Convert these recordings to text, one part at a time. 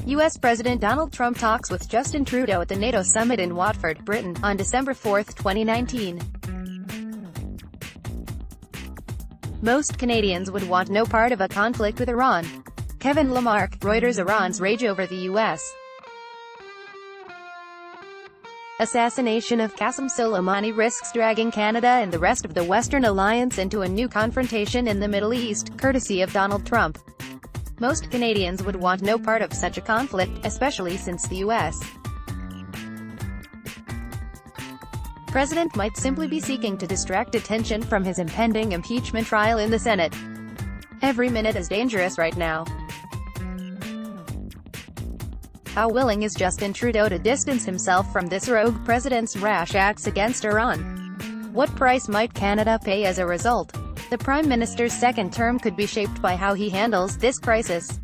U.S. President Donald Trump talks with Justin Trudeau at the NATO summit in Watford, Britain, on December 4, 2019. Most Canadians would want no part of a conflict with Iran. Kevin LAMARQUE, Reuters Iran's rage over the U.S. assassination of Qassem Soleimani risks dragging Canada and the rest of the Western alliance into a new confrontation in the Middle East, courtesy of Donald Trump. Most Canadians would want no part of such a conflict, especially since the U.S. president might simply be seeking to distract attention from his impending impeachment trial in the Senate. Every minute is dangerous right now. How willing is Justin Trudeau to distance himself from this rogue president's rash acts against Iran? What price might Canada pay as a result? The Prime Minister's second term could be shaped by how he handles this crisis.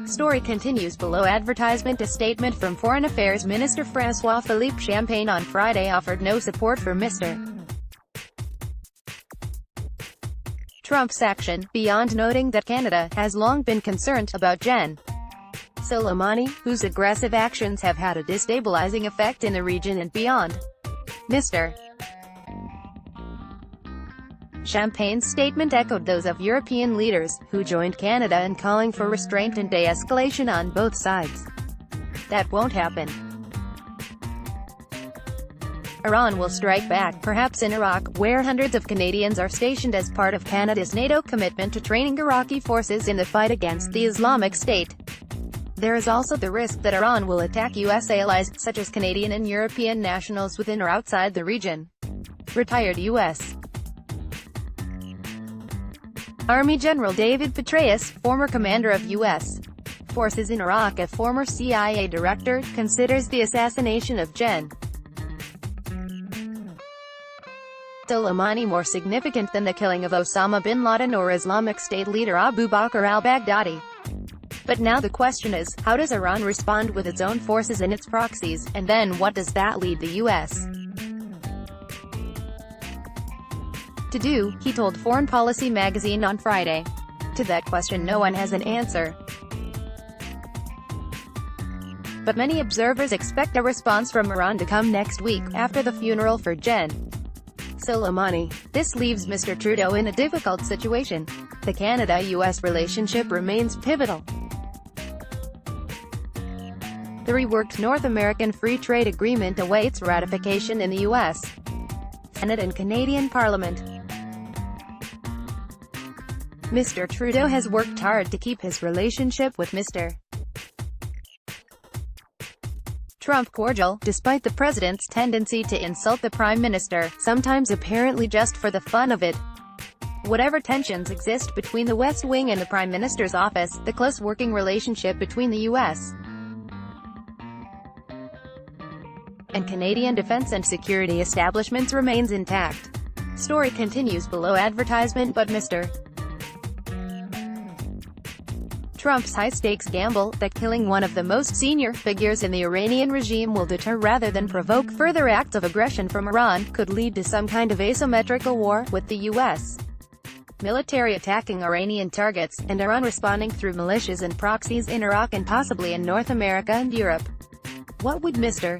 Story continues below. Advertisement. A statement from Foreign Affairs Minister François-Philippe Champagne on Friday offered no support for Mr. Trump's action, beyond noting that Canada has long been concerned about Gen. Soleimani, whose aggressive actions have had a destabilizing effect in the region and beyond. Mr. Champagne's statement echoed those of European leaders, who joined Canada in calling for restraint and de-escalation on both sides. That won't happen. Iran will strike back, perhaps in Iraq, where hundreds of Canadians are stationed as part of Canada's NATO commitment to training Iraqi forces in the fight against the Islamic State. There is also the risk that Iran will attack U.S. allies, such as Canadian and European nationals within or outside the region. Retired U.S. Army General David Petraeus, former commander of U.S. forces in Iraq and former CIA director, considers the assassination of Gen. Soleimani more significant than the killing of Osama bin Laden or Islamic State leader Abu Bakr al-Baghdadi. But now the question is, how does Iran respond with its own forces and its proxies, and then what does that lead the U.S. to do, he told Foreign Policy magazine on Friday. To that question no one has an answer. But many observers expect a response from Iran to come next week, after the funeral for Gen. Soleimani. This leaves Mr. Trudeau in a difficult situation. The Canada-US relationship remains pivotal. The reworked North American Free Trade Agreement awaits ratification in the U.S. Senate and Canadian Parliament. Mr. Trudeau has worked hard to keep his relationship with Mr. Trump cordial, despite the president's tendency to insult the Prime Minister, sometimes apparently just for the fun of it. Whatever tensions exist between the West Wing and the Prime Minister's office, the close working relationship between the U.S. and Canadian defense and security establishments remains intact. Story continues below. Advertisement. But Mr. Trump's high-stakes gamble, that killing one of the most senior figures in the Iranian regime will deter rather than provoke further acts of aggression from Iran, could lead to some kind of asymmetrical war, with the U.S. military attacking Iranian targets, and Iran responding through militias and proxies in Iraq and possibly in North America and Europe. What would Mr.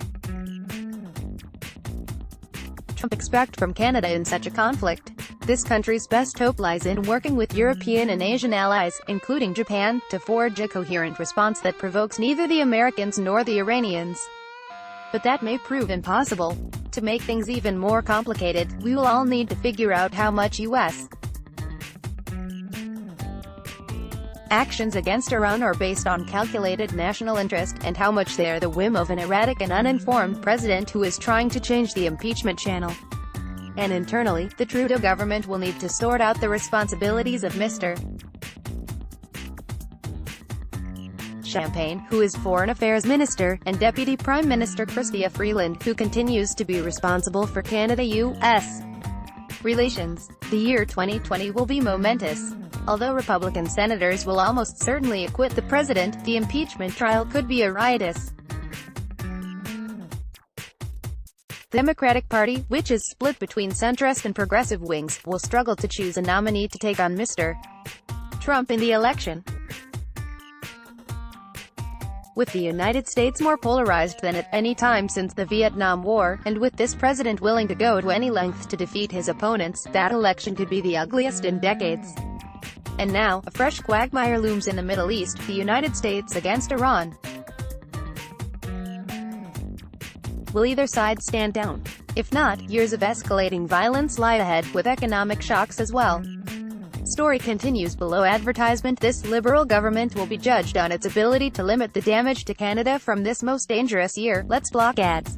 Trump expect from Canada in such a conflict? This country's best hope lies in working with European and Asian allies, including Japan, to forge a coherent response that provokes neither the Americans nor the Iranians. But that may prove impossible. To make things even more complicated, we will all need to figure out how much U.S. actions against Iran are based on calculated national interest, and how much they are the whim of an erratic and uninformed president who is trying to change the impeachment channel. And internally, the Trudeau government will need to sort out the responsibilities of Mr. Champagne, who is Foreign Affairs Minister, and Deputy Prime Minister Chrystia Freeland, who continues to be responsible for Canada-US relations. The year 2020 will be momentous. Although Republican senators will almost certainly acquit the president, the impeachment trial could be a riotous. The Democratic Party, which is split between centrist and progressive wings, will struggle to choose a nominee to take on Mr. Trump in the election. With the United States more polarized than at any time since the Vietnam War, and with this president willing to go to any length to defeat his opponents, that election could be the ugliest in decades. And now, a fresh quagmire looms in the Middle East, the United States against Iran. Will either side stand down? If not, years of escalating violence lie ahead, with economic shocks as well. Story continues below advertisement. This Liberal government will be judged on its ability to limit the damage to Canada from this most dangerous year. Let's block ads.